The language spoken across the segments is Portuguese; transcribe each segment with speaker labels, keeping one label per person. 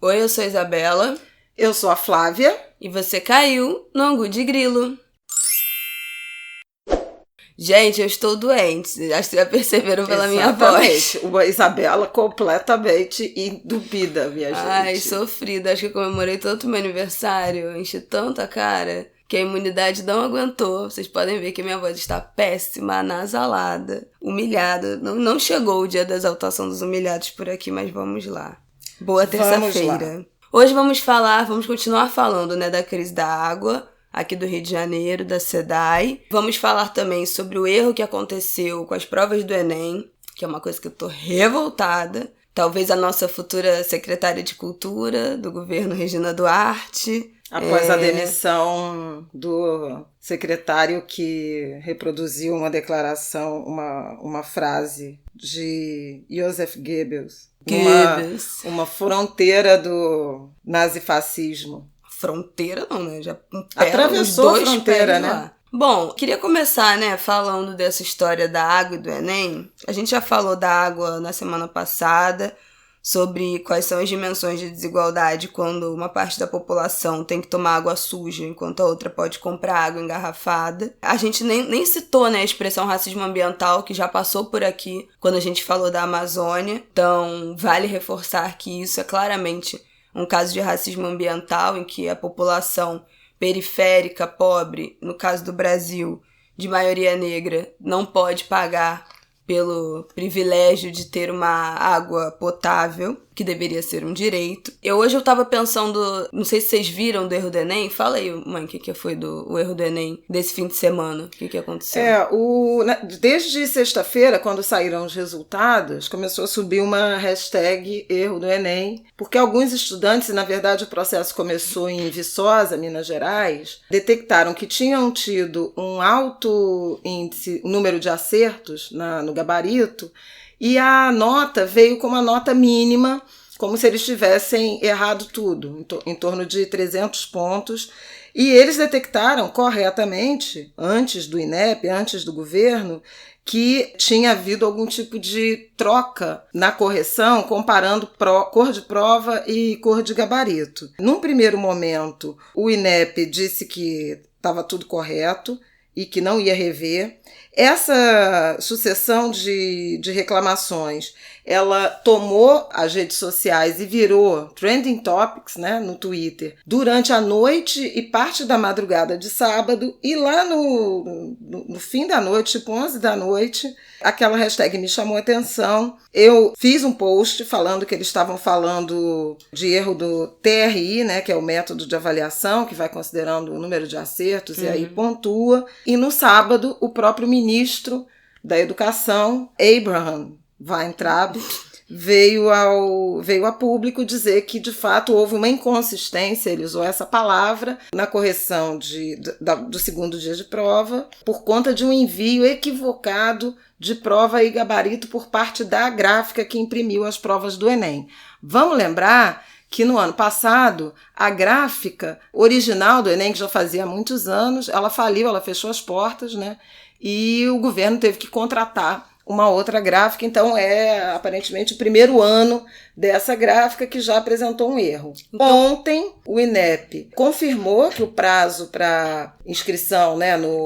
Speaker 1: Oi, eu sou a Isabela.
Speaker 2: Eu sou a Flávia.
Speaker 1: E você caiu no Angu de Grilo. Gente, eu estou doente. Acho que vocês já perceberam pela minha voz.
Speaker 2: Uma Isabela completamente entupida, minha gente.
Speaker 1: Ai, sofrida. Acho que eu comemorei tanto meu aniversário, enchi tanto a cara, que a imunidade não aguentou. Vocês podem ver que minha voz está péssima, anasalada, humilhada. Não chegou o dia da exaltação dos humilhados por aqui, mas vamos lá. Boa terça-feira. Hoje vamos continuar falando, da crise da água, aqui do Rio de Janeiro, da SEDAI. Vamos falar também sobre o erro que aconteceu com as provas do Enem, que é uma coisa que eu tô revoltada. Talvez a nossa futura secretária de Cultura do governo, Regina Duarte.
Speaker 2: Após a demissão do secretário que reproduziu uma declaração, uma frase de Joseph Goebbels. Uma fronteira do nazifascismo.
Speaker 1: Fronteira não, né? Já
Speaker 2: atravessou a fronteira, né?
Speaker 1: Lá. Bom, queria começar, falando dessa história da água e do Enem. A gente já falou da água na semana passada, sobre quais são as dimensões de desigualdade quando uma parte da população tem que tomar água suja, enquanto a outra pode comprar água engarrafada. A gente nem citou, a expressão racismo ambiental, que já passou por aqui quando a gente falou da Amazônia. Então, vale reforçar que isso é claramente um caso de racismo ambiental, em que a população periférica, pobre, no caso do Brasil, de maioria negra, não pode pagar pelo privilégio de ter uma água potável, que deveria ser um direito. Hoje eu tava pensando, não sei se vocês viram do erro do Enem. Fala aí, mãe, o que foi o erro do Enem desse fim de semana? O que aconteceu?
Speaker 2: Desde sexta-feira, quando saíram os resultados, começou a subir uma hashtag erro do Enem, porque alguns estudantes, e na verdade o processo começou em Viçosa, Minas Gerais, detectaram que tinham tido um alto índice, número de acertos no gabarito, e a nota veio como a nota mínima, como se eles tivessem errado tudo, em torno de 300 pontos. E eles detectaram corretamente, antes do INEP, antes do governo, que tinha havido algum tipo de troca na correção, comparando cor de prova e cor de gabarito. Num primeiro momento, o INEP disse que estava tudo correto e que não ia rever. Essa sucessão de reclamações, ela tomou as redes sociais e virou trending topics, no Twitter, durante a noite e parte da madrugada de sábado, e lá no fim da noite, tipo 11 da noite, aquela hashtag me chamou a atenção. Eu fiz um post falando que eles estavam falando de erro do TRI, que é o método de avaliação, que vai considerando o número de acertos e aí pontua. E no sábado, o próprio ministro da Educação, Abraham Weintraub, veio a público dizer que, de fato, houve uma inconsistência, ele usou essa palavra, na correção do segundo dia de prova, por conta de um envio equivocado de prova e gabarito por parte da gráfica que imprimiu as provas do Enem. Vamos lembrar que no ano passado, a gráfica original do Enem, que já fazia muitos anos, ela faliu, ela fechou as portas, e o governo teve que contratar uma outra gráfica. Então é aparentemente o primeiro ano dessa gráfica que já apresentou um erro. Ontem o INEP confirmou que o prazo para inscrição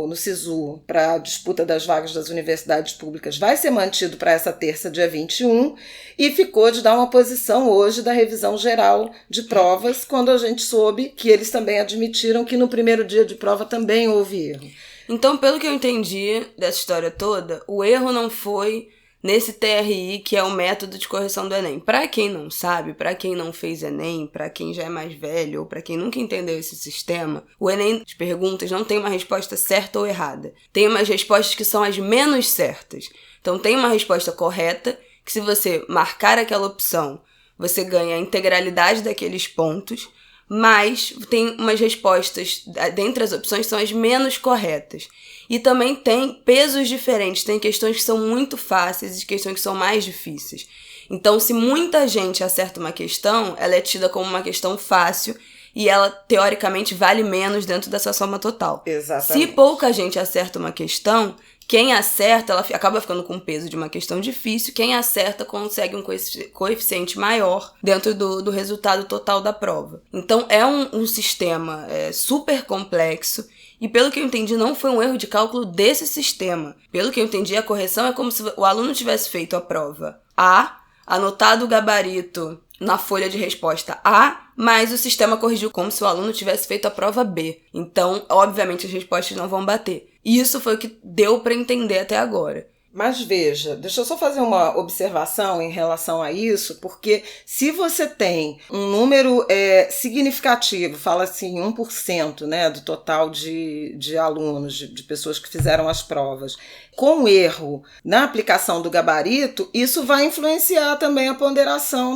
Speaker 2: no SISU, para a disputa das vagas das universidades públicas, vai ser mantido para essa terça, dia 21, e ficou de dar uma posição hoje da revisão geral de provas, quando a gente soube que eles também admitiram que no primeiro dia de prova também houve erro.
Speaker 1: Então, pelo que eu entendi dessa história toda, o erro não foi nesse TRI, que é o método de correção do Enem. Para quem não sabe, para quem não fez Enem, para quem já é mais velho ou para quem nunca entendeu esse sistema, o Enem, as perguntas, não tem uma resposta certa ou errada. Tem umas respostas que são as menos certas. Então, tem uma resposta correta, que se você marcar aquela opção, você ganha a integralidade daqueles pontos, mas tem umas respostas, dentre as opções, são as menos corretas. E também tem pesos diferentes, tem questões que são muito fáceis e questões que são mais difíceis. Então, se muita gente acerta uma questão, ela é tida como uma questão fácil e ela, teoricamente, vale menos dentro dessa soma total.
Speaker 2: Exatamente.
Speaker 1: Se pouca gente acerta uma questão, quem acerta, ela acaba ficando com o peso de uma questão difícil, quem acerta consegue um coeficiente maior dentro do resultado total da prova. Então é um sistema super complexo, e pelo que eu entendi, não foi um erro de cálculo desse sistema. Pelo que eu entendi, a correção é como se o aluno tivesse feito a prova A, anotado o gabarito na folha de resposta A, mas o sistema corrigiu como se o aluno tivesse feito a prova B. Então, obviamente, as respostas não vão bater. Isso foi o que deu para entender até agora.
Speaker 2: Mas veja, deixa eu só fazer uma observação em relação a isso, porque se você tem um número significativo, fala assim 1%, né, do total de alunos, de pessoas que fizeram as provas, com erro na aplicação do gabarito, isso vai influenciar também a ponderação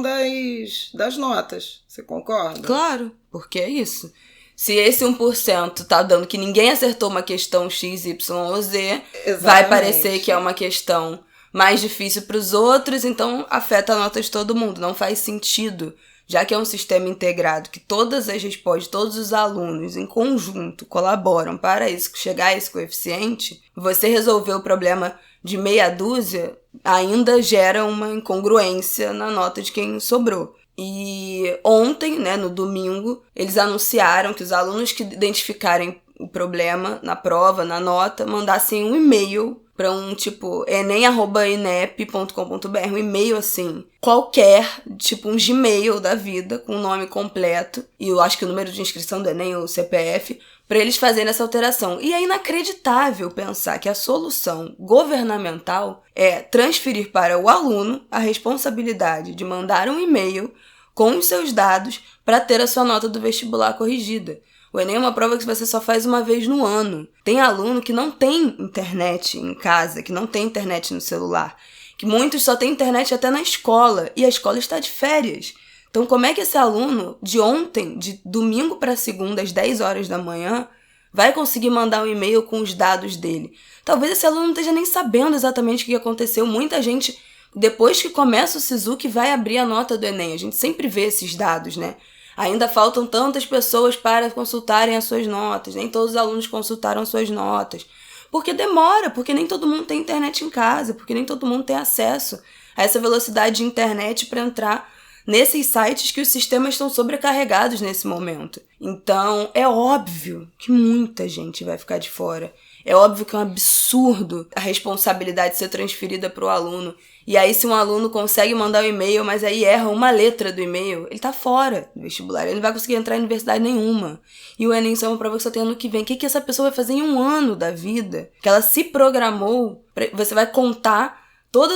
Speaker 2: das notas. Você concorda?
Speaker 1: Claro, porque é isso. Se esse 1% tá dando que ninguém acertou uma questão X, Y ou Z, exatamente, vai parecer que é uma questão mais difícil para os outros, então afeta a nota de todo mundo. Não faz sentido, já que é um sistema integrado, que todas as respostas, todos os alunos em conjunto colaboram para isso, chegar a esse coeficiente, você resolver o problema de meia dúzia ainda gera uma incongruência na nota de quem sobrou. E ontem, né, no domingo, eles anunciaram que os alunos que identificarem o problema na prova, na nota, mandassem um e-mail para um tipo enem@inep.com.br, um e-mail assim, qualquer, tipo um Gmail da vida, com o nome completo, e eu acho que o número de inscrição do Enem, o CPF, para eles fazerem essa alteração. E é inacreditável pensar que a solução governamental é transferir para o aluno a responsabilidade de mandar um e-mail com os seus dados para ter a sua nota do vestibular corrigida. O Enem é uma prova que você só faz uma vez no ano. Tem aluno que não tem internet em casa, que não tem internet no celular, que muitos só têm internet até na escola, e a escola está de férias. Então, como é que esse aluno, de ontem, de domingo para segunda, às 10 horas da manhã, vai conseguir mandar um e-mail com os dados dele? Talvez esse aluno não esteja nem sabendo exatamente o que aconteceu. Muita gente, depois que começa o SISU, que vai abrir a nota do Enem. A gente sempre vê esses dados, né? Ainda faltam tantas pessoas para consultarem as suas notas. Nem todos os alunos consultaram suas notas. Porque demora, porque nem todo mundo tem internet em casa, porque nem todo mundo tem acesso a essa velocidade de internet para entrar nesses sites que os sistemas estão sobrecarregados nesse momento. Então, é óbvio que muita gente vai ficar de fora. É óbvio que é um absurdo a responsabilidade ser transferida para o aluno. E aí, se um aluno consegue mandar um e-mail, mas aí erra uma letra do e-mail, ele tá fora do vestibular. Ele não vai conseguir entrar em universidade nenhuma. E o Enem só é uma prova que só tem ano que vem. O que essa pessoa vai fazer em um ano da vida? Que ela se programou. Você vai contar todo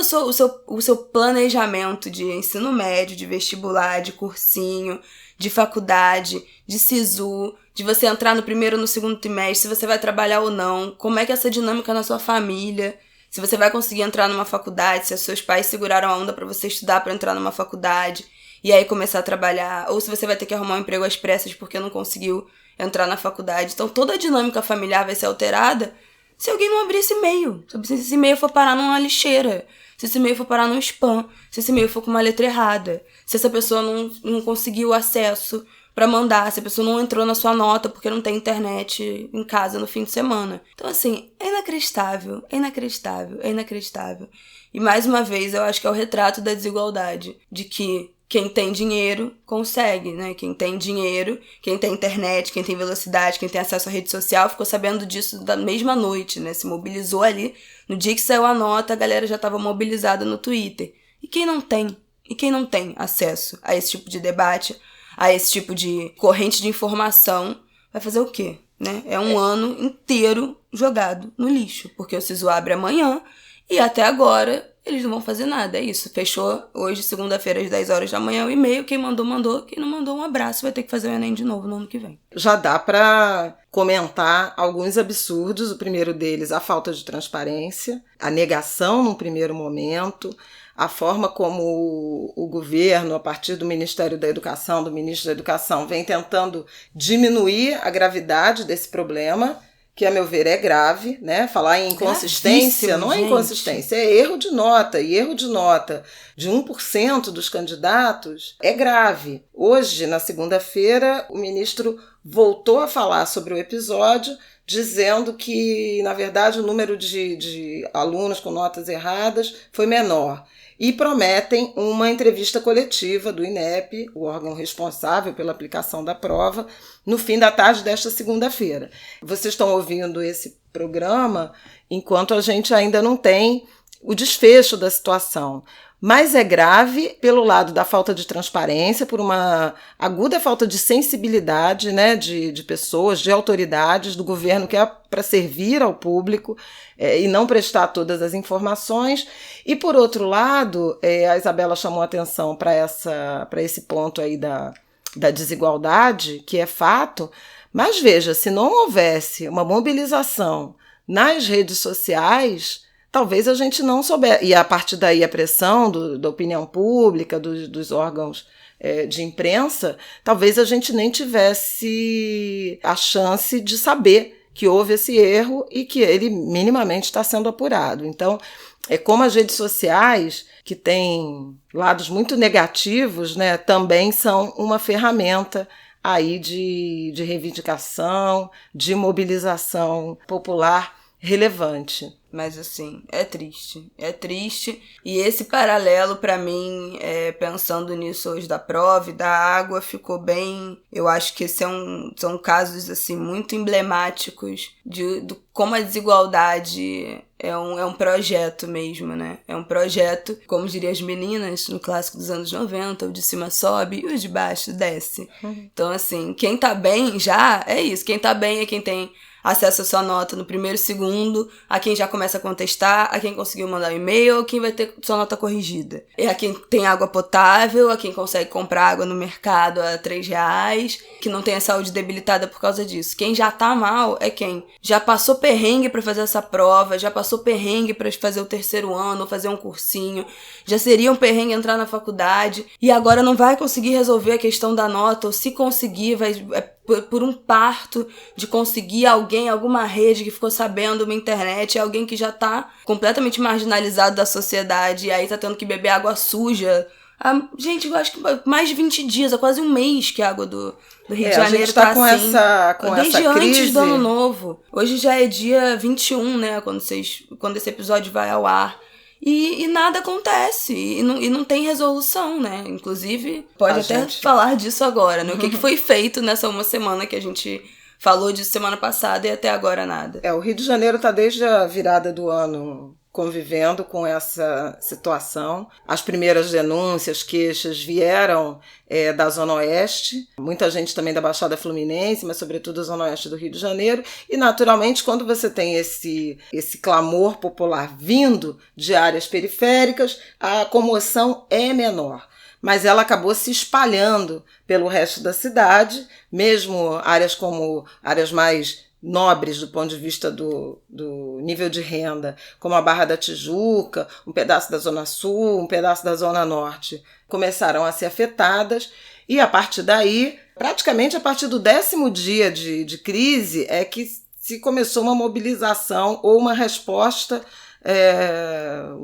Speaker 1: o seu planejamento de ensino médio, de vestibular, de cursinho, de faculdade, de SISU, de você entrar no primeiro ou no segundo trimestre, se você vai trabalhar ou não, como é que é essa dinâmica na sua família, se você vai conseguir entrar numa faculdade, se os seus pais seguraram a onda para você estudar para entrar numa faculdade e aí começar a trabalhar, ou se você vai ter que arrumar um emprego às pressas porque não conseguiu entrar na faculdade. Então toda a dinâmica familiar vai ser alterada se alguém não abrir esse e-mail. Se esse e-mail for parar numa lixeira, se esse e-mail for parar num spam, se esse e-mail for com uma letra errada, se essa pessoa não conseguiu acesso para mandar, se a pessoa não entrou na sua nota porque não tem internet em casa no fim de semana. Então, assim, é inacreditável, é inacreditável, é inacreditável. E, mais uma vez, eu acho que é o retrato da desigualdade, de que quem tem dinheiro consegue, né? Quem tem dinheiro, quem tem internet, quem tem velocidade, quem tem acesso à rede social, ficou sabendo disso da mesma noite, né? Se mobilizou ali. No dia que saiu a nota, a galera já estava mobilizada no Twitter. E quem não tem? E quem não tem acesso a esse tipo de debate, a esse tipo de corrente de informação, vai fazer o quê? Né? É um ano inteiro jogado no lixo, porque o SISU abre amanhã e até agora eles não vão fazer nada, é isso. Fechou hoje, segunda-feira, às 10 horas da manhã, o e-mail. Quem mandou, mandou. Quem não mandou, um abraço. Vai ter que fazer o Enem de novo no ano que vem.
Speaker 2: Já dá para comentar alguns absurdos. O primeiro deles, a falta de transparência, a negação num primeiro momento, a forma como o governo, a partir do Ministério da Educação, do Ministro da Educação, vem tentando diminuir a gravidade desse problema, que, a meu ver, é grave, né? Falar em inconsistência, não é inconsistência, é erro de nota. E erro de nota de 1% dos candidatos é grave. Hoje, na segunda-feira, o ministro voltou a falar sobre o episódio dizendo que, na verdade, o número de alunos com notas erradas foi menor. E prometem uma entrevista coletiva do INEP, o órgão responsável pela aplicação da prova, no fim da tarde desta segunda-feira. Vocês estão ouvindo esse programa enquanto a gente ainda não tem o desfecho da situação. Mas é grave pelo lado da falta de transparência, por uma aguda falta de sensibilidade, né, de pessoas, de autoridades do governo que é para servir ao público e não prestar todas as informações. E, por outro lado, a Isabela chamou atenção para esse ponto aí da desigualdade, que é fato, mas veja, se não houvesse uma mobilização nas redes sociais, talvez a gente não soubesse, e a partir daí a pressão da opinião pública, dos órgãos de imprensa, talvez a gente nem tivesse a chance de saber que houve esse erro e que ele minimamente está sendo apurado. Então, como as redes sociais, que têm lados muito negativos, né, também são uma ferramenta aí de reivindicação, de mobilização popular relevante.
Speaker 1: Mas assim, é triste. É triste. E esse paralelo, para mim, pensando nisso hoje da prova e da água, ficou bem... Eu acho que são casos assim, muito emblemáticos de como a desigualdade é um projeto mesmo, né? É um projeto, como diriam as meninas no clássico dos anos 90, o de cima sobe e o de baixo desce. Então, assim, quem tá bem já é isso. Quem tá bem é quem tem acesso à sua nota no primeiro segundo, a quem já começa a contestar, a quem conseguiu mandar um e-mail, a quem vai ter sua nota corrigida. É a quem tem água potável, a quem consegue comprar água no mercado a R$3, que não tem a saúde debilitada por causa disso. Quem já tá mal é quem já passou perrengue pra fazer essa prova, já passou perrengue pra fazer o terceiro ano, fazer um cursinho, já seria um perrengue entrar na faculdade, e agora não vai conseguir resolver a questão da nota, ou se conseguir, por um parto de conseguir alguma rede que ficou sabendo, uma internet, alguém que já tá completamente marginalizado da sociedade e aí tá tendo que beber água suja. Gente, eu acho que mais de 20 dias, há quase um mês que a água do Rio de Janeiro
Speaker 2: a gente tá
Speaker 1: assim. Desde
Speaker 2: essa
Speaker 1: antes
Speaker 2: crise.
Speaker 1: do Ano Novo. Hoje já é dia 21, né, quando esse episódio vai ao ar. E nada acontece, e não tem resolução, né? Inclusive, pode falar disso agora, né? O que foi feito nessa uma semana que a gente falou disso semana passada e até agora nada.
Speaker 2: O Rio de Janeiro está desde a virada do ano convivendo com essa situação. As primeiras denúncias, queixas vieram da Zona Oeste, muita gente também da Baixada Fluminense, mas sobretudo da Zona Oeste do Rio de Janeiro, e naturalmente quando você tem esse clamor popular vindo de áreas periféricas, a comoção é menor. Mas ela acabou se espalhando pelo resto da cidade, mesmo áreas mais nobres do ponto de vista do nível de renda, como a Barra da Tijuca, um pedaço da Zona Sul, um pedaço da Zona Norte, começaram a ser afetadas, e a partir daí, praticamente a partir do 10º dia de crise, é que se começou uma mobilização ou uma resposta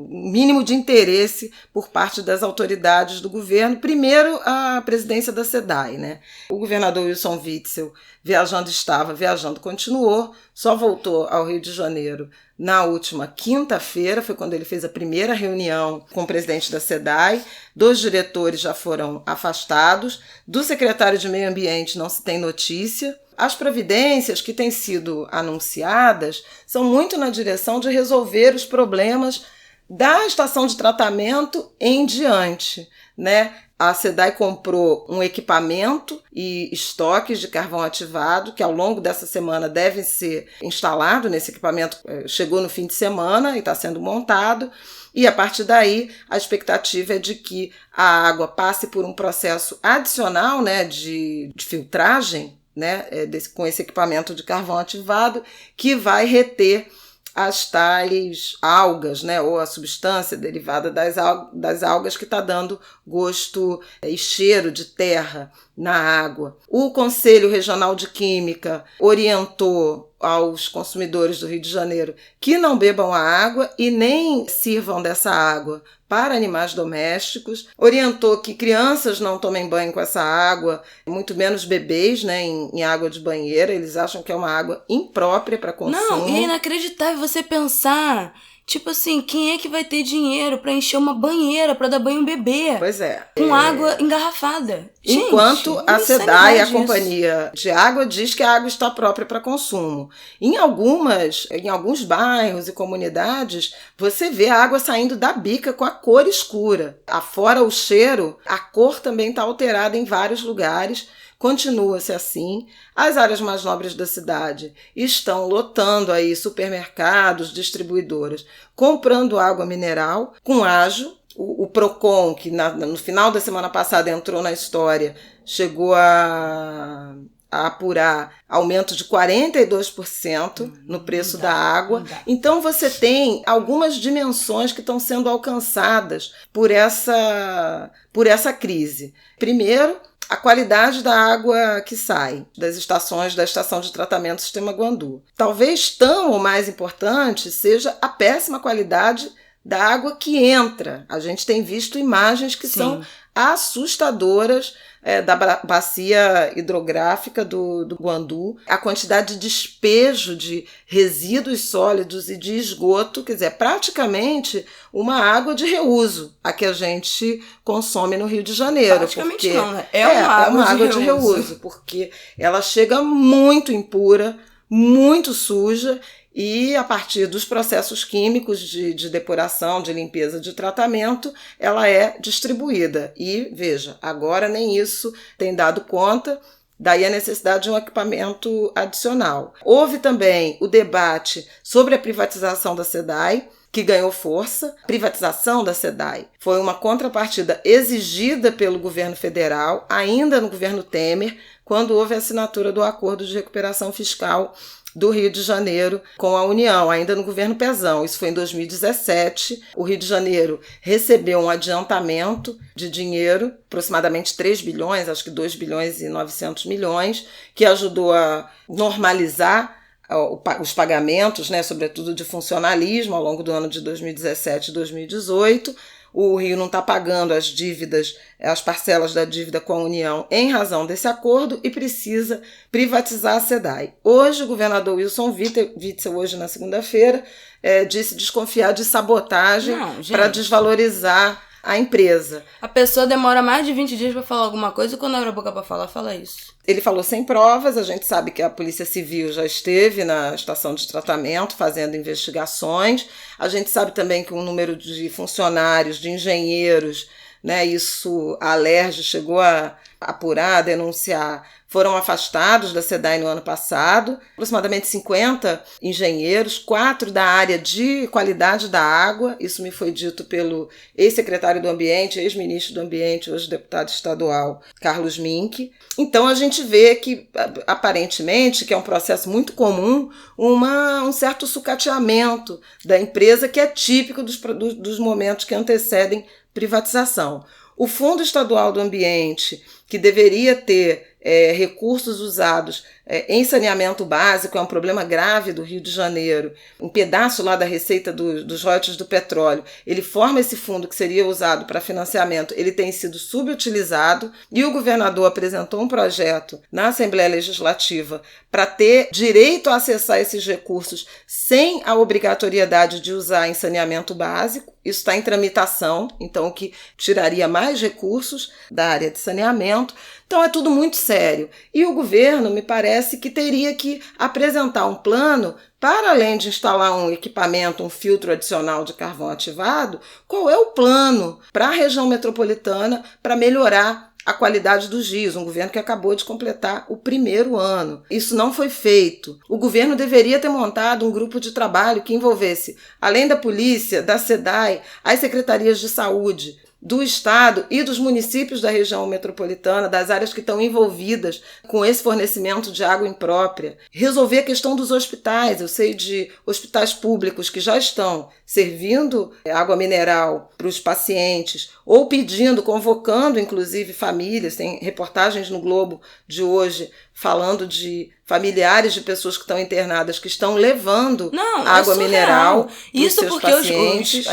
Speaker 2: mínimo de interesse por parte das autoridades do governo. Primeiro, a presidência da SEDAI, né? O governador Wilson Witzel viajando continuou, só voltou ao Rio de Janeiro na última quinta-feira, foi quando ele fez a primeira reunião com o presidente da SEDAI. 2 diretores já foram afastados, do secretário de Meio Ambiente não se tem notícia. As providências que têm sido anunciadas são muito na direção de resolver os problemas da estação de tratamento em diante, né? A SEDAI comprou um equipamento e estoques de carvão ativado, que ao longo dessa semana devem ser instalados nesse equipamento. Chegou no fim de semana e está sendo montado. E a partir daí, a expectativa é de que a água passe por um processo adicional, né, de filtragem, né, com esse equipamento de carvão ativado, que vai reter as tais algas, né, ou a substância derivada das algas que está dando gosto e cheiro de terra na água. O Conselho Regional de Química orientou aos consumidores do Rio de Janeiro que não bebam a água e nem sirvam dessa água para animais domésticos, orientou que crianças não tomem banho com essa água, muito menos bebês, né, em água de banheira. Eles acham que é uma água imprópria para consumo.
Speaker 1: Não, e é inacreditável você pensar, tipo assim, quem é que vai ter dinheiro para encher uma banheira para dar banho a um bebê?
Speaker 2: Pois é.
Speaker 1: Com água engarrafada.
Speaker 2: Enquanto a SEDAI, a Companhia de Água, diz que a água está própria para consumo. Em alguns bairros e comunidades, você vê a água saindo da bica com a cor escura. Afora o cheiro, a cor também está alterada em vários lugares. Continua-se assim. As áreas mais nobres da cidade estão lotando aí supermercados, distribuidoras, comprando água mineral com ágio. O Procon, que no final da semana passada entrou na história, chegou a apurar aumento de 42% no preço da água. Então você tem algumas dimensões que estão sendo alcançadas por essa crise. Primeiro, a qualidade da água que sai das estações da estação de tratamento Sistema Guandu. Talvez tão ou mais importante seja a péssima qualidade da água que entra. A gente tem visto imagens que são assustadoras da bacia hidrográfica do Guandu. A quantidade de despejo de resíduos sólidos e de esgoto, quer dizer, é praticamente uma água de reuso a que a gente consome no Rio de Janeiro.
Speaker 1: Praticamente não, né? É uma água de reuso,
Speaker 2: porque ela chega muito impura, muito suja, e a partir dos processos químicos de depuração, de limpeza, de tratamento, ela é distribuída. E, veja, agora nem isso tem dado conta, daí a necessidade de um equipamento adicional. Houve também o debate sobre a privatização da SEDAI, que ganhou força. A privatização da SEDAI foi uma contrapartida exigida pelo governo federal, ainda no governo Temer, quando houve a assinatura do Acordo de Recuperação Fiscal do Rio de Janeiro com a União, ainda no governo Pezão. Isso foi em 2017. O Rio de Janeiro recebeu um adiantamento de dinheiro, aproximadamente 3 bilhões, acho que 2 bilhões e 900 milhões, que ajudou a normalizar os pagamentos, né, sobretudo de funcionalismo, ao longo do ano de 2017 e 2018. O Rio não está pagando as parcelas da dívida com a União em razão desse acordo e precisa privatizar a SEDAI. Hoje, o governador Wilson Witzel, hoje na segunda-feira, disse desconfiar de sabotagem para desvalorizar a empresa.
Speaker 1: A pessoa demora mais de 20 dias para falar alguma coisa e quando abre a boca para falar, fala isso.
Speaker 2: Ele falou sem provas. A gente sabe que a Polícia Civil já esteve na estação de tratamento fazendo investigações. A gente sabe também que o número de funcionários, de engenheiros, né, isso a Alerj chegou a apurar, a denunciar, foram afastados da SEDAI no ano passado, aproximadamente 50 engenheiros, 4 da área de qualidade da água. Isso me foi dito pelo ex-secretário do Ambiente, ex-ministro do Ambiente, hoje deputado estadual, Carlos Mink. Então a gente vê que, aparentemente, que é um processo muito comum, um certo sucateamento da empresa, que é típico dos momentos que antecedem privatização. O Fundo Estadual do Ambiente, que deveria ter recursos usados em saneamento básico, é um problema grave do Rio de Janeiro, um pedaço lá da receita dos royalties do petróleo, ele forma esse fundo que seria usado para financiamento, ele tem sido subutilizado e o governador apresentou um projeto na Assembleia Legislativa para ter direito a acessar esses recursos sem a obrigatoriedade de usar em saneamento básico. Isso está em tramitação, então o que tiraria mais recursos da área de saneamento. Então é tudo muito sério. E o governo, me parece que teria que apresentar um plano para, além de instalar um equipamento, um filtro adicional de carvão ativado, qual é o plano para a região metropolitana para melhorar a qualidade dos rios, um governo que acabou de completar o primeiro ano. Isso não foi feito. O governo deveria ter montado um grupo de trabalho que envolvesse, além da polícia, da SEDAI, as secretarias de saúde do Estado e dos municípios da região metropolitana, das áreas que estão envolvidas com esse fornecimento de água imprópria. Resolver a questão dos hospitais. Eu sei de hospitais públicos que já estão servindo água mineral para os pacientes ou pedindo, convocando inclusive famílias. Tem reportagens no Globo de hoje falando de familiares de pessoas que estão internadas que estão levando água
Speaker 1: é
Speaker 2: mineral.
Speaker 1: Isso
Speaker 2: seus
Speaker 1: porque
Speaker 2: pacientes.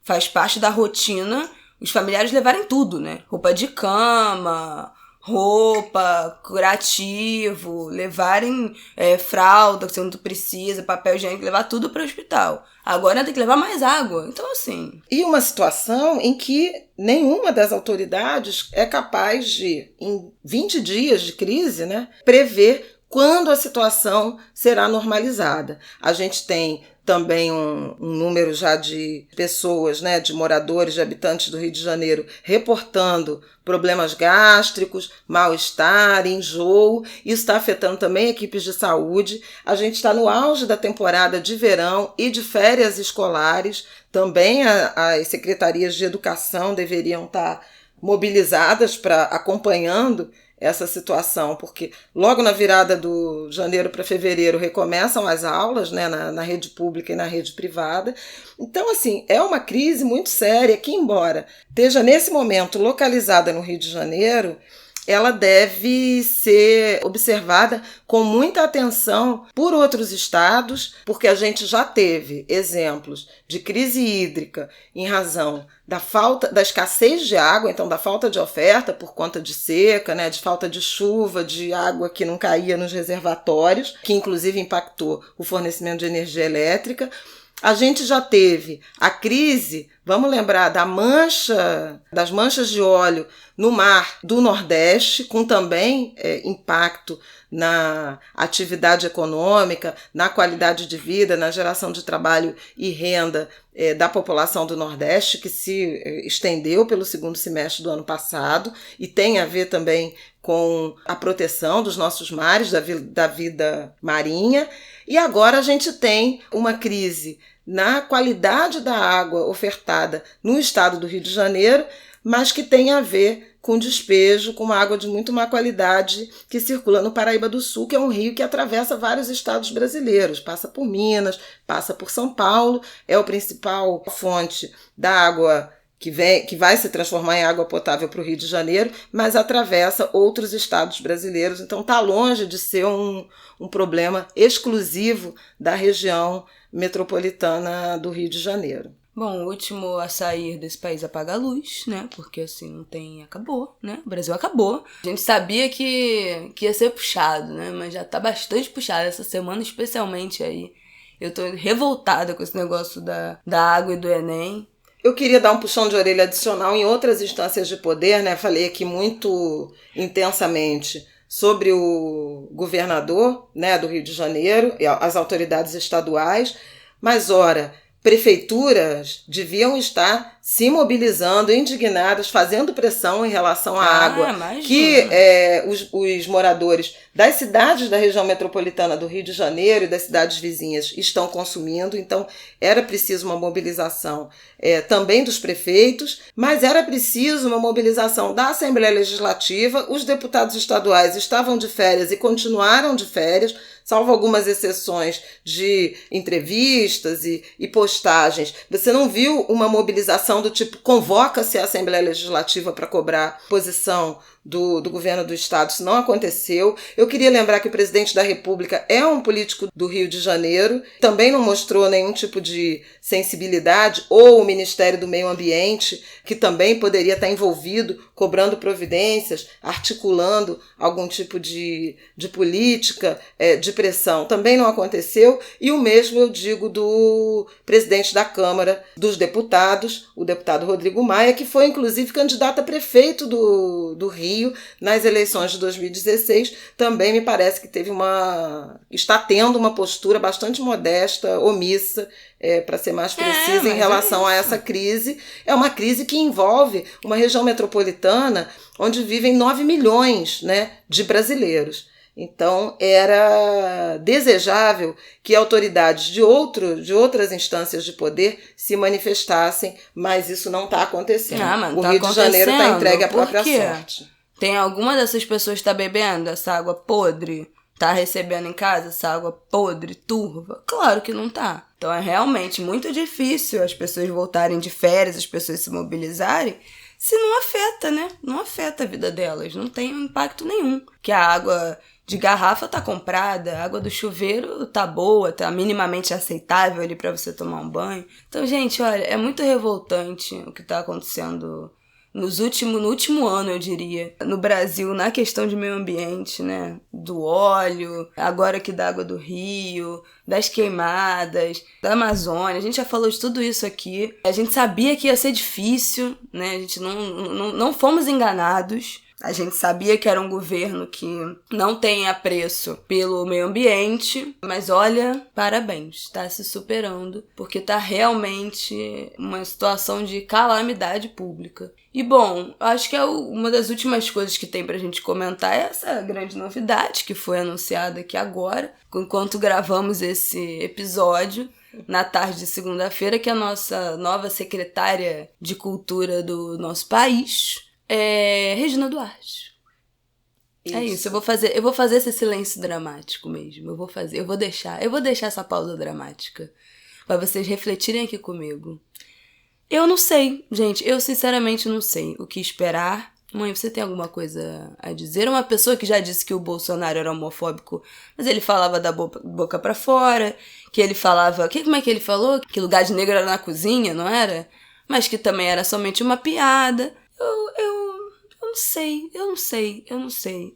Speaker 1: Faz parte da rotina os familiares levarem tudo, né? Roupa de cama, roupa, curativo, levarem fralda, que você não precisa, papel higiênico, levar tudo para o hospital. Agora tem que levar mais água. Então, assim...
Speaker 2: E uma situação em que nenhuma das autoridades é capaz de, em 20 dias de crise, né, prever quando a situação será normalizada. A gente tem também um número já de pessoas, né, de moradores, de habitantes do Rio de Janeiro, reportando problemas gástricos, mal-estar, enjoo. Isso está afetando também equipes de saúde. A gente está no auge da temporada de verão e de férias escolares. Também as secretarias de educação deveriam estar mobilizadas para acompanhando essa situação, porque logo na virada do janeiro para fevereiro recomeçam as aulas, né, na rede pública e na rede privada. Então, assim, é uma crise muito séria que, embora esteja nesse momento localizada no Rio de Janeiro, ela deve ser observada com muita atenção por outros estados, porque a gente já teve exemplos de crise hídrica em razão da escassez de água, então da falta de oferta por conta de seca, né, de falta de chuva, de água que não caía nos reservatórios, que inclusive impactou o fornecimento de energia elétrica. A gente já teve a crise, vamos lembrar, das manchas de óleo no mar do Nordeste, com também impacto na atividade econômica, na qualidade de vida, na geração de trabalho e renda da população do Nordeste, que se estendeu pelo segundo semestre do ano passado e tem a ver também com a proteção dos nossos mares, da vida marinha. E agora a gente tem uma crise na qualidade da água ofertada no estado do Rio de Janeiro, mas que tem a ver com despejo, com uma água de muito má qualidade que circula no Paraíba do Sul, que é um rio que atravessa vários estados brasileiros, passa por Minas, passa por São Paulo, é a principal fonte da água que vai se transformar em água potável para o Rio de Janeiro, mas atravessa outros estados brasileiros, então está longe de ser um problema exclusivo da região metropolitana do Rio de Janeiro.
Speaker 1: Bom, o último a sair desse país apaga a luz, né? Porque assim, acabou, né? O Brasil acabou. A gente sabia que ia ser puxado, né? Mas já tá bastante puxado essa semana, especialmente aí. Eu tô revoltada com esse negócio da água e do Enem.
Speaker 2: Eu queria dar um puxão de orelha adicional em outras instâncias de poder, né? Falei aqui muito intensamente sobre o governador, né, do Rio de Janeiro e as autoridades estaduais, mas, ora, prefeituras deviam estar se mobilizando, indignadas, fazendo pressão em relação à água que os moradores das cidades da região metropolitana do Rio de Janeiro e das cidades vizinhas estão consumindo. Então, era preciso uma mobilização também dos prefeitos, mas era preciso uma mobilização da Assembleia Legislativa. Os deputados estaduais estavam de férias e continuaram de férias, salvo algumas exceções de entrevistas e postagens. Você não viu uma mobilização do tipo, convoca-se a Assembleia Legislativa para cobrar posição do governo do estado. Isso não aconteceu. Eu queria lembrar que o presidente da República é um político do Rio de Janeiro, também não mostrou nenhum tipo de sensibilidade, ou o Ministério do Meio Ambiente, que também poderia estar envolvido, cobrando providências, articulando algum tipo de política de pressão. Também não aconteceu. E o mesmo eu digo do presidente da Câmara dos Deputados, o deputado Rodrigo Maia, que foi inclusive candidato a prefeito do Rio nas eleições de 2016, também me parece que está tendo uma postura bastante modesta, omissa, para ser mais precisa, em relação a essa crise. É uma crise que envolve uma região metropolitana onde vivem 9 milhões, né, de brasileiros. Então, era desejável que autoridades de outras instâncias de poder se manifestassem, mas isso não está acontecendo. O Rio de Janeiro está entregue à própria sorte.
Speaker 1: Tem alguma dessas pessoas que está bebendo essa água podre? Tá recebendo em casa essa água podre, turva? Claro que não tá. Então é realmente muito difícil as pessoas voltarem de férias, as pessoas se mobilizarem, se não afeta, né? Não afeta a vida delas, não tem impacto nenhum. Que a água de garrafa tá comprada, a água do chuveiro tá boa, tá minimamente aceitável ali pra você tomar um banho. Então, gente, olha, é muito revoltante o que tá acontecendo no último ano, eu diria, no Brasil, na questão de meio ambiente, né? Do óleo, agora aqui da água do Rio, das queimadas, da Amazônia. A gente já falou de tudo isso aqui. A gente sabia que ia ser difícil, né? A gente não fomos enganados. A gente sabia que era um governo que não tem apreço pelo meio ambiente, mas olha, parabéns, tá se superando, porque tá realmente uma situação de calamidade pública. E bom, acho que uma das últimas coisas que tem pra gente comentar é essa grande novidade que foi anunciada aqui agora, enquanto gravamos esse episódio, na tarde de segunda-feira, que a nossa nova secretária de cultura do nosso país é Regina Duarte. Isso. É isso, eu vou fazer esse silêncio dramático mesmo. Eu vou deixar essa pausa dramática para vocês refletirem aqui comigo. Eu não sei, gente, eu sinceramente não sei o que esperar. Mãe, você tem alguma coisa a dizer? Uma pessoa que já disse que o Bolsonaro era homofóbico, mas ele falava da boca pra fora, que ele falava... Como é que ele falou? Que lugar de negro era na cozinha, não era? Mas que também era somente uma piada. Eu não sei.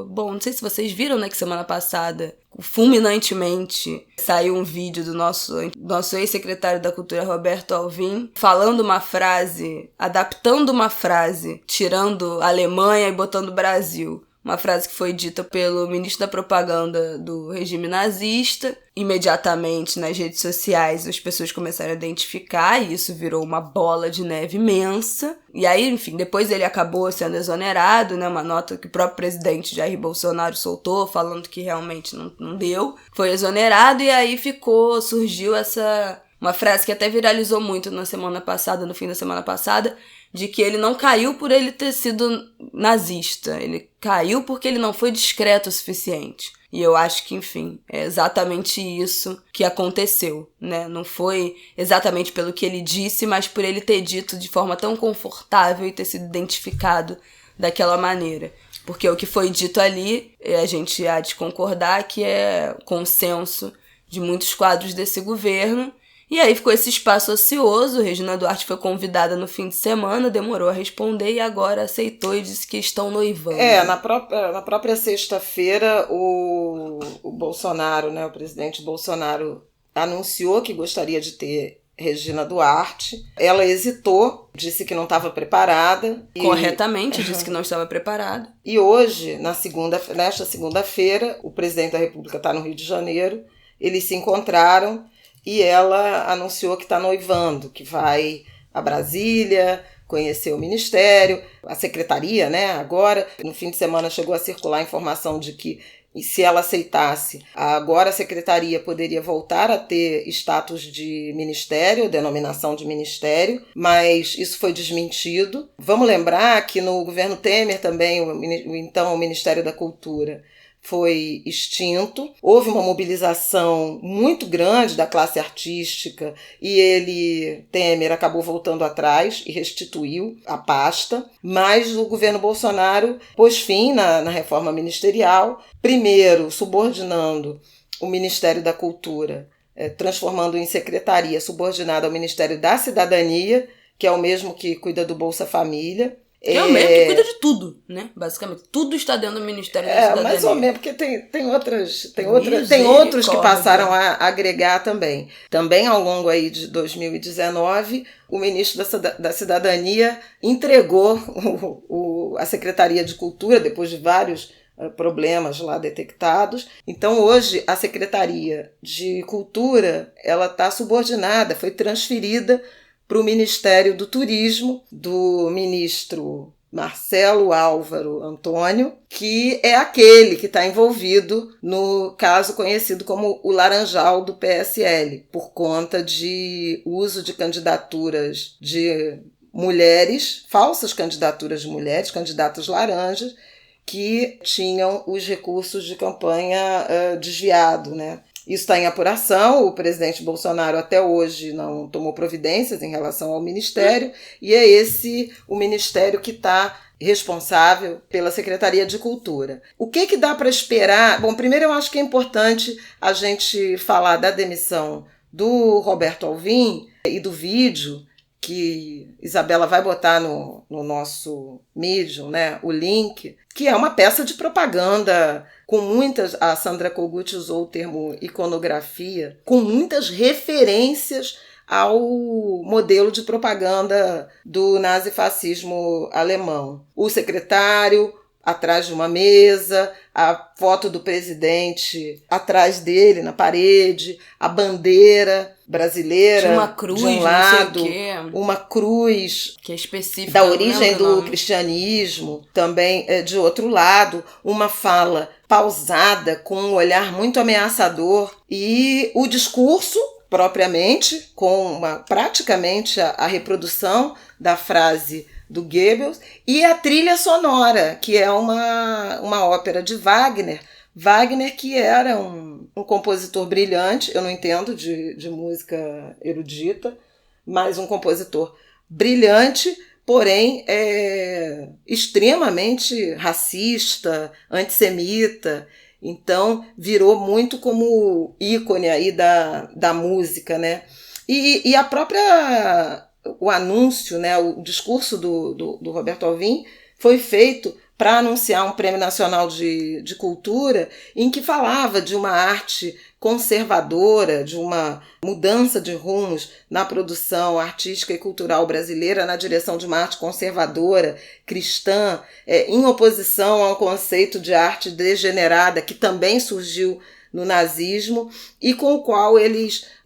Speaker 1: Bom, não sei se vocês viram, né, que semana passada, fulminantemente, saiu um vídeo do nosso ex-secretário da Cultura, Roberto Alvim, falando uma frase, adaptando uma frase, tirando a Alemanha e botando o Brasil. Uma frase que foi dita pelo ministro da propaganda do regime nazista. Imediatamente, nas redes sociais, as pessoas começaram a identificar e isso virou uma bola de neve imensa. E aí, enfim, depois ele acabou sendo exonerado, né? Uma nota que o próprio presidente Jair Bolsonaro soltou, falando que realmente não deu. Foi exonerado e aí surgiu uma frase que até viralizou muito no fim da semana passada, de que ele não caiu por ele ter sido nazista. Ele caiu porque ele não foi discreto o suficiente. E eu acho que, enfim, é exatamente isso que aconteceu, né? Não foi exatamente pelo que ele disse, mas por ele ter dito de forma tão confortável e ter sido identificado daquela maneira. Porque o que foi dito ali, a gente há de concordar que é consenso de muitos quadros desse governo. E aí ficou esse espaço ocioso, Regina Duarte foi convidada no fim de semana, demorou a responder e agora aceitou e disse que estão noivando.
Speaker 2: Na própria sexta-feira o Bolsonaro, né, o presidente Bolsonaro anunciou que gostaria de ter Regina Duarte. Ela hesitou, disse que não estava preparada.
Speaker 1: Corretamente, disse que não estava preparada.
Speaker 2: E hoje, nesta segunda-feira, o presidente da República está no Rio de Janeiro, eles se encontraram. E ela anunciou que está noivando, que vai a Brasília conhecer o ministério, a secretaria, né? Agora, no fim de semana chegou a circular a informação de que, se ela aceitasse, agora a secretaria poderia voltar a ter status de ministério, denominação de ministério, mas isso foi desmentido. Vamos lembrar que no governo Temer também, o Ministério da Cultura foi extinto, houve uma mobilização muito grande da classe artística e Temer, acabou voltando atrás e restituiu a pasta, mas o governo Bolsonaro pôs fim na reforma ministerial, primeiro subordinando o Ministério da Cultura, transformando em secretaria subordinada ao Ministério da Cidadania, que é o mesmo que cuida do Bolsa Família.
Speaker 1: Que é o mesmo que cuida de tudo, né? Basicamente, tudo está dentro do Ministério da Cidadania.
Speaker 2: Mais ou menos, porque tem outros que passaram a agregar também. Também, ao longo aí de 2019, o ministro da Cidadania entregou a Secretaria de Cultura, depois de vários problemas lá detectados. Então, hoje, a Secretaria de Cultura, ela está subordinada, foi transferida para o Ministério do Turismo, do ministro Marcelo Álvaro Antônio, que é aquele que está envolvido no caso conhecido como o Laranjal do PSL, por conta de uso de candidaturas de mulheres, falsas candidaturas de mulheres, candidatos laranjas, que tinham os recursos de campanha desviado, né? Isso está em apuração, o presidente Bolsonaro até hoje não tomou providências em relação ao ministério, e é esse o ministério que está responsável pela Secretaria de Cultura. O que dá para esperar? Bom, primeiro eu acho que é importante a gente falar da demissão do Roberto Alvim e do vídeo que Isabela vai botar no nosso Medium, né, o link, que é uma peça de propaganda com muitas, a Sandra Kogut usou o termo iconografia, com muitas referências ao modelo de propaganda do nazifascismo alemão. O secretário atrás de uma mesa, a foto do presidente atrás dele na parede, a bandeira brasileira
Speaker 1: tinha uma cruz,
Speaker 2: de um lado,
Speaker 1: não sei o quê,
Speaker 2: uma cruz
Speaker 1: que é específica
Speaker 2: da origem do cristianismo, também de outro lado, uma fala pausada com um olhar muito ameaçador e o discurso propriamente com praticamente a reprodução da frase do Goebbels, e a trilha sonora, que é uma ópera de Wagner. Wagner, que era um compositor brilhante, eu não entendo de música erudita, mas um compositor brilhante, porém extremamente racista, antissemita. Então virou muito como ícone aí da música, né? E a própria... o anúncio, né, o discurso do Roberto Alvim foi feito para anunciar um Prêmio Nacional de Cultura em que falava de uma arte conservadora, de uma mudança de rumos na produção artística e cultural brasileira na direção de uma arte conservadora, cristã, em oposição ao conceito de arte degenerada que também surgiu no nazismo e com o qual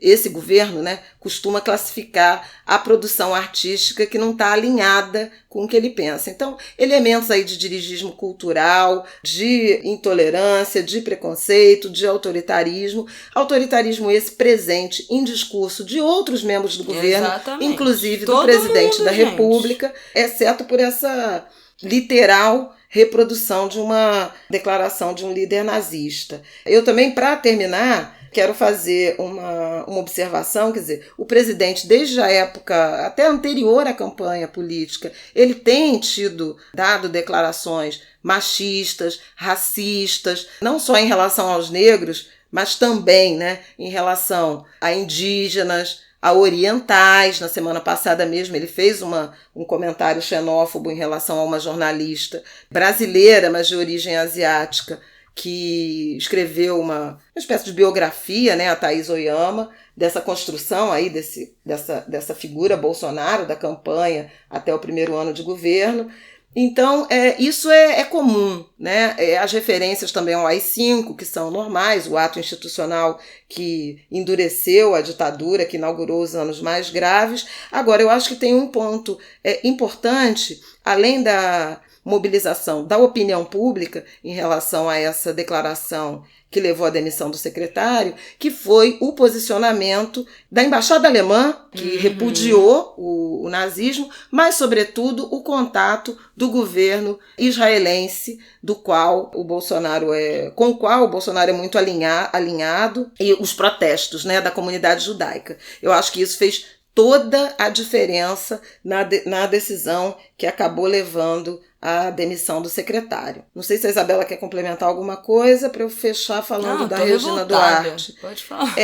Speaker 2: esse governo, né, costuma classificar a produção artística que não está alinhada com o que ele pensa. Então, elementos aí de dirigismo cultural, de intolerância, de preconceito, de autoritarismo esse presente em discurso de outros membros do governo, exatamente, inclusive do presidente da República, exceto por essa literal reprodução de uma declaração de um líder nazista. Eu também, para terminar, quero fazer uma observação, quer dizer, o presidente, desde a época até anterior à campanha política, ele tem dado declarações machistas, racistas, não só em relação aos negros, mas também, né, em relação a indígenas, a orientais. Na semana passada mesmo ele fez um comentário xenófobo em relação a uma jornalista brasileira, mas de origem asiática, que escreveu uma espécie de biografia, né, a Thaís Oyama, dessa construção aí dessa figura Bolsonaro, da campanha até o primeiro ano de governo. Então, isso é comum, né? As referências também ao AI-5, que são normais, o ato institucional que endureceu a ditadura, que inaugurou os anos mais graves. Agora, eu acho que tem um ponto importante, além da mobilização da opinião pública em relação a essa declaração que levou à demissão do secretário, que foi o posicionamento da embaixada alemã, que repudiou o nazismo, mas, sobretudo, o contato do governo israelense, com o qual o Bolsonaro é muito alinhado, e os protestos, né, da comunidade judaica. Eu acho que isso fez toda a diferença na decisão que acabou levando à demissão do secretário. Não sei se a Isabela quer complementar alguma coisa para eu fechar falando da Regina Duarte.
Speaker 1: Pode falar.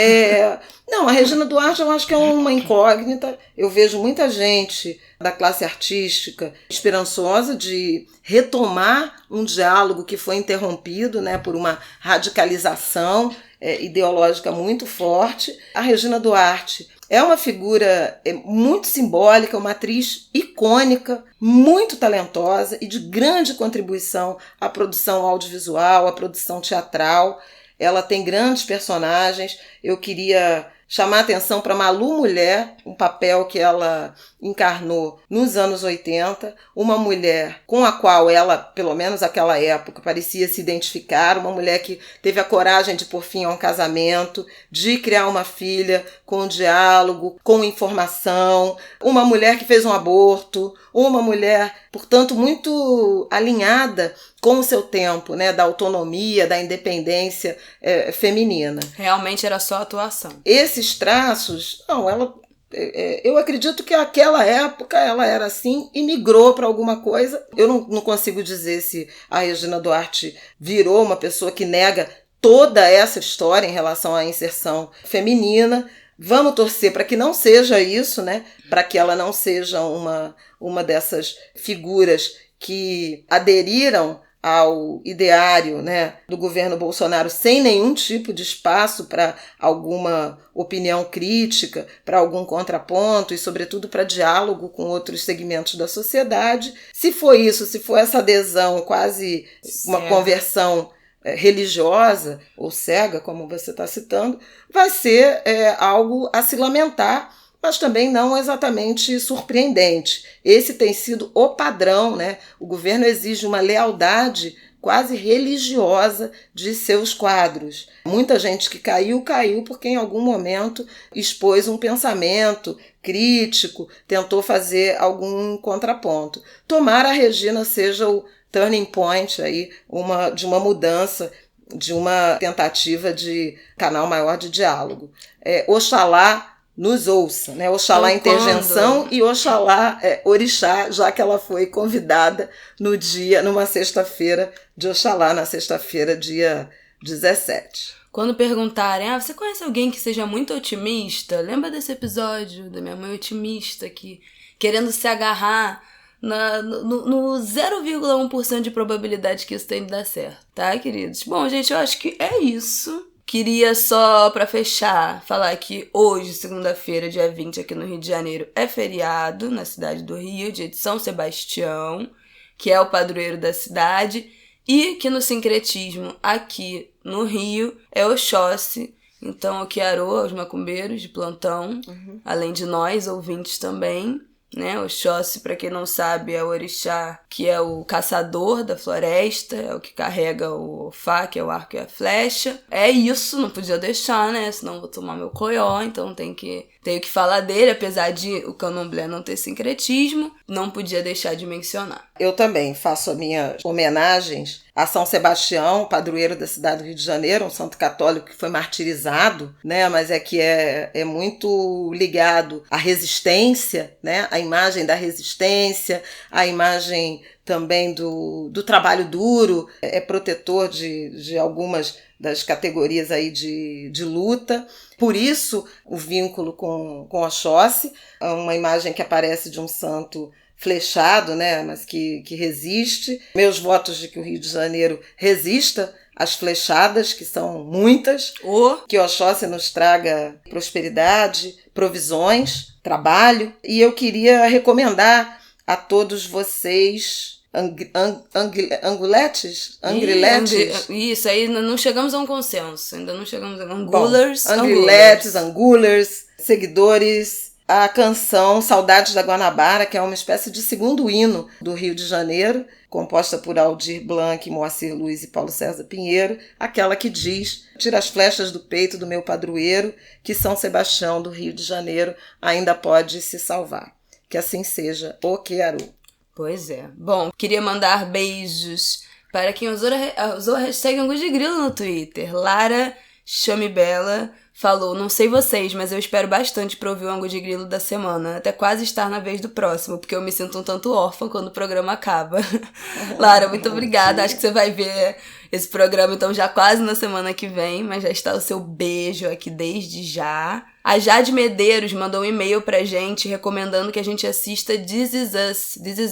Speaker 2: Não, a Regina Duarte eu acho que é uma incógnita. Eu vejo muita gente da classe artística esperançosa de retomar um diálogo que foi interrompido, né, por uma radicalização ideológica muito forte. A Regina Duarte é uma figura muito simbólica, uma atriz icônica, muito talentosa e de grande contribuição à produção audiovisual, à produção teatral. Ela tem grandes personagens. Eu queria chamar a atenção para Malu Mulher, um papel que ela encarnou nos anos 80, uma mulher com a qual ela, pelo menos naquela época, parecia se identificar, uma mulher que teve a coragem de pôr fim a um casamento, de criar uma filha com diálogo, com informação, uma mulher que fez um aborto, uma mulher, portanto, muito alinhada com o seu tempo, né, da autonomia, da independência feminina.
Speaker 1: Realmente era só atuação.
Speaker 2: Esses traços, não, eu acredito que naquela época ela era assim e migrou para alguma coisa. Eu não consigo dizer se a Regina Duarte virou uma pessoa que nega toda essa história em relação à inserção feminina. Vamos torcer para que não seja isso, né? Para que ela não seja uma dessas figuras que aderiram ao ideário, né, do governo Bolsonaro sem nenhum tipo de espaço para alguma opinião crítica, para algum contraponto e, sobretudo, para diálogo com outros segmentos da sociedade. Se for isso, se for essa adesão, quase uma conversão religiosa ou cega, como você está citando, vai ser algo a se lamentar, mas também não exatamente surpreendente. Esse tem sido o padrão, né? O governo exige uma lealdade quase religiosa de seus quadros. Muita gente que caiu porque em algum momento expôs um pensamento crítico, tentou fazer algum contraponto. Tomara a Regina seja o turning point aí, de uma mudança, de uma tentativa de canal maior de diálogo. Oxalá nos ouça, né? Oxalá intervenção e Oxalá orixá, já que ela foi convidada numa sexta-feira de Oxalá, na sexta-feira, dia 17.
Speaker 1: Quando perguntarem, você conhece alguém que seja muito otimista? Lembra desse episódio da minha mãe otimista que querendo se agarrar no 0,1% de probabilidade que isso tem de dar certo, tá, queridos? Bom, gente, eu acho que é isso. Queria só, pra fechar, falar que hoje, segunda-feira, dia 20, aqui no Rio de Janeiro, é feriado na cidade do Rio, dia de São Sebastião, que é o padroeiro da cidade, e que no sincretismo aqui no Rio é Oxóssi. Então, o Kiarô, os macumbeiros de plantão, além de nós, ouvintes também, né? Oxóssi, para quem não sabe, é o orixá que é o caçador da floresta, é o que carrega o ofá, que é o arco e a flecha. É isso, não podia deixar, né? Senão vou tomar meu coió, então tenho que falar dele, apesar de o candomblé não ter sincretismo, não podia deixar de mencionar.
Speaker 2: Eu também faço as minhas homenagens a São Sebastião, padroeiro da cidade do Rio de Janeiro, um santo católico que foi martirizado, né? Mas que é muito ligado à resistência, né? A imagem da resistência, a imagem também do trabalho duro, é protetor de algumas das categorias aí de luta. Por isso, o vínculo com Oxóssi, uma imagem que aparece de um santo flechado, né, mas que resiste. Meus votos de que o Rio de Janeiro resista às flechadas, que são muitas. Que Oxóssi nos traga prosperidade, provisões, trabalho. E eu queria recomendar a todos vocês angriletes?
Speaker 1: Isso, aí não chegamos a um consenso. Ainda não chegamos a angulers.
Speaker 2: Angulers, seguidores, a canção Saudades da Guanabara, que é uma espécie de segundo hino do Rio de Janeiro, composta por Aldir Blanc, Moacir Luiz e Paulo César Pinheiro, aquela que diz: tira as flechas do peito do meu padroeiro, que São Sebastião do Rio de Janeiro ainda pode se salvar. Que assim seja, o Kiarô.
Speaker 1: Pois é. Bom, queria mandar beijos para quem usou a hashtag Angu de Grilo no Twitter. Lara Chame Bela falou: não sei vocês, mas eu espero bastante para ouvir o Angu de Grilo da semana, até quase estar na vez do próximo, porque eu me sinto um tanto órfã quando o programa acaba. Lara, muito obrigada. Acho que você vai ver esse programa então já quase na semana que vem, mas já está o seu beijo aqui desde já. A Jade Medeiros mandou um e-mail pra gente recomendando que a gente assista This Is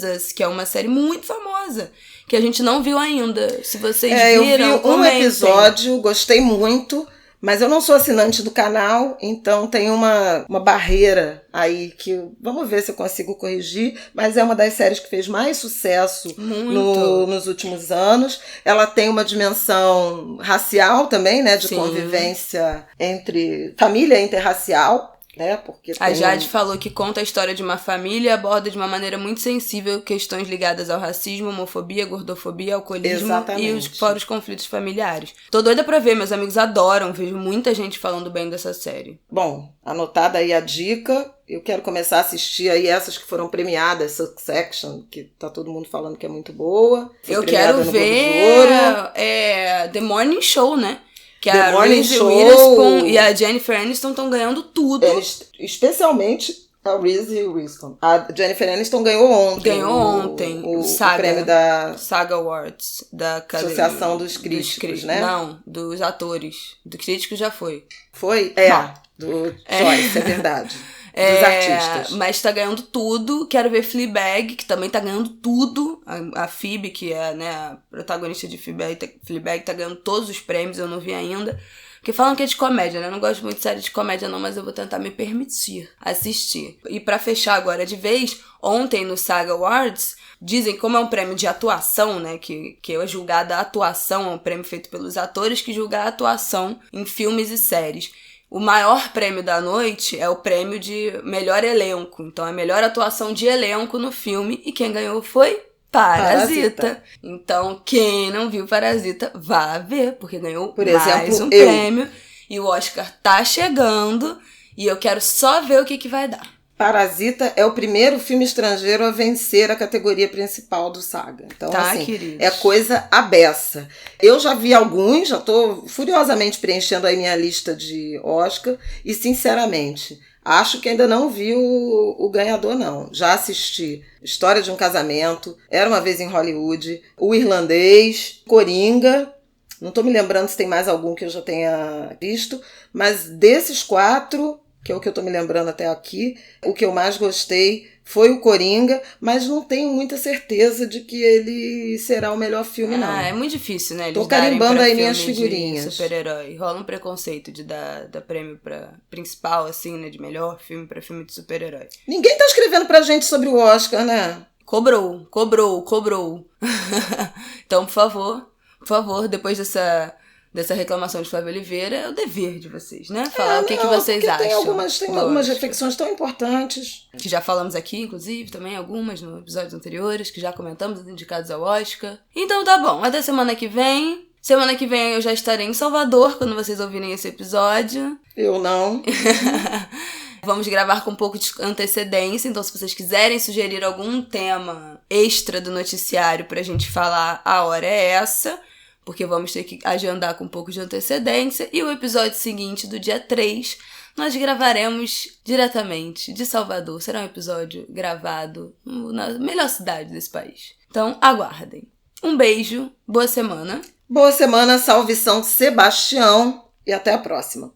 Speaker 1: Us, que é uma série muito famosa, que a gente não viu ainda. Se vocês viram,
Speaker 2: eu vi um episódio, gostei muito, mas eu não sou assinante do canal, então tem uma barreira aí que vamos ver se eu consigo corrigir, mas é uma das séries que fez mais sucesso nos últimos anos. Ela tem uma dimensão racial também, né, de Sim. convivência família interracial. né? Porque
Speaker 1: a Jade falou que conta a história de uma família e aborda de uma maneira muito sensível questões ligadas ao racismo, homofobia, gordofobia, alcoolismo
Speaker 2: Exatamente.
Speaker 1: fora os conflitos familiares. Tô doida pra ver, meus amigos adoram, vejo muita gente falando bem dessa série.
Speaker 2: Bom, anotada aí a dica, eu quero começar a assistir aí essas que foram premiadas, Succession, que tá todo mundo falando que é muito boa.
Speaker 1: Eu quero ver The Morning Show, né? Que
Speaker 2: The
Speaker 1: a
Speaker 2: Reese
Speaker 1: Witherspoon e a Jennifer Aniston estão ganhando tudo.
Speaker 2: Especialmente a Reese Witherspoon. A Jennifer Aniston ganhou ontem. O prêmio da
Speaker 1: Saga Awards. Da
Speaker 2: Associação dos Críticos, né?
Speaker 1: Não, dos atores. Do crítico já foi.
Speaker 2: Foi? Do Joyce, é verdade. Dos artistas.
Speaker 1: Mas tá ganhando tudo. Quero ver Fleabag, que também tá ganhando tudo. A Phoebe, que é, né, a protagonista de Fleabag, tá ganhando todos os prêmios, eu não vi ainda. Porque falam que é de comédia, né? Eu não gosto muito de série de comédia não, mas eu vou tentar me permitir assistir. E pra fechar agora de vez, ontem no Saga Awards, dizem, como é um prêmio de atuação, né? Que é julgada a atuação, é um prêmio feito pelos atores que julga a atuação em filmes e séries. O maior prêmio da noite é o prêmio de melhor elenco. Então, é a melhor atuação de elenco no filme. E quem ganhou foi Parasita. Então, quem não viu Parasita, vá ver, porque ganhou mais um prêmio. E o Oscar tá chegando. E eu quero só ver o que vai dar.
Speaker 2: Parasita é o primeiro filme estrangeiro a vencer a categoria principal do Saga. Então,
Speaker 1: queridos,
Speaker 2: é coisa à beça. Eu já vi alguns, já tô furiosamente preenchendo aí minha lista de Oscar. E, sinceramente, acho que ainda não vi o ganhador, não. Já assisti História de um Casamento, Era uma Vez em Hollywood, O Irlandês, Coringa. Não tô me lembrando se tem mais algum que eu já tenha visto. Mas desses 4... que é o que eu tô me lembrando até aqui, o que eu mais gostei foi o Coringa, mas não tenho muita certeza de que ele será o melhor filme, não.
Speaker 1: É muito difícil, né?
Speaker 2: Tô carimbando aí minhas figurinhas.
Speaker 1: Super-herói. Rola um preconceito de dar prêmio pra principal, assim, né? De melhor filme pra filme de super-herói.
Speaker 2: Ninguém tá escrevendo pra gente sobre o Oscar, né?
Speaker 1: Cobrou. Então, por favor, depois dessa reclamação de Flávio Oliveira, é o dever de vocês, né? Falar o que vocês acham.
Speaker 2: Tem algumas reflexões tão importantes.
Speaker 1: Que já falamos aqui, inclusive, também algumas nos episódios anteriores, que já comentamos, indicados ao Oscar. Então tá bom, até semana que vem. Semana que vem eu já estarei em Salvador, quando vocês ouvirem esse episódio.
Speaker 2: Eu não.
Speaker 1: Vamos gravar com um pouco de antecedência, então se vocês quiserem sugerir algum tema extra do noticiário pra gente falar, a hora é essa. Porque vamos ter que agendar com um pouco de antecedência. E o episódio seguinte, do dia 3, nós gravaremos diretamente de Salvador. Será um episódio gravado na melhor cidade desse país. Então, aguardem. Um beijo, boa semana.
Speaker 2: Boa semana, salve São Sebastião e até a próxima.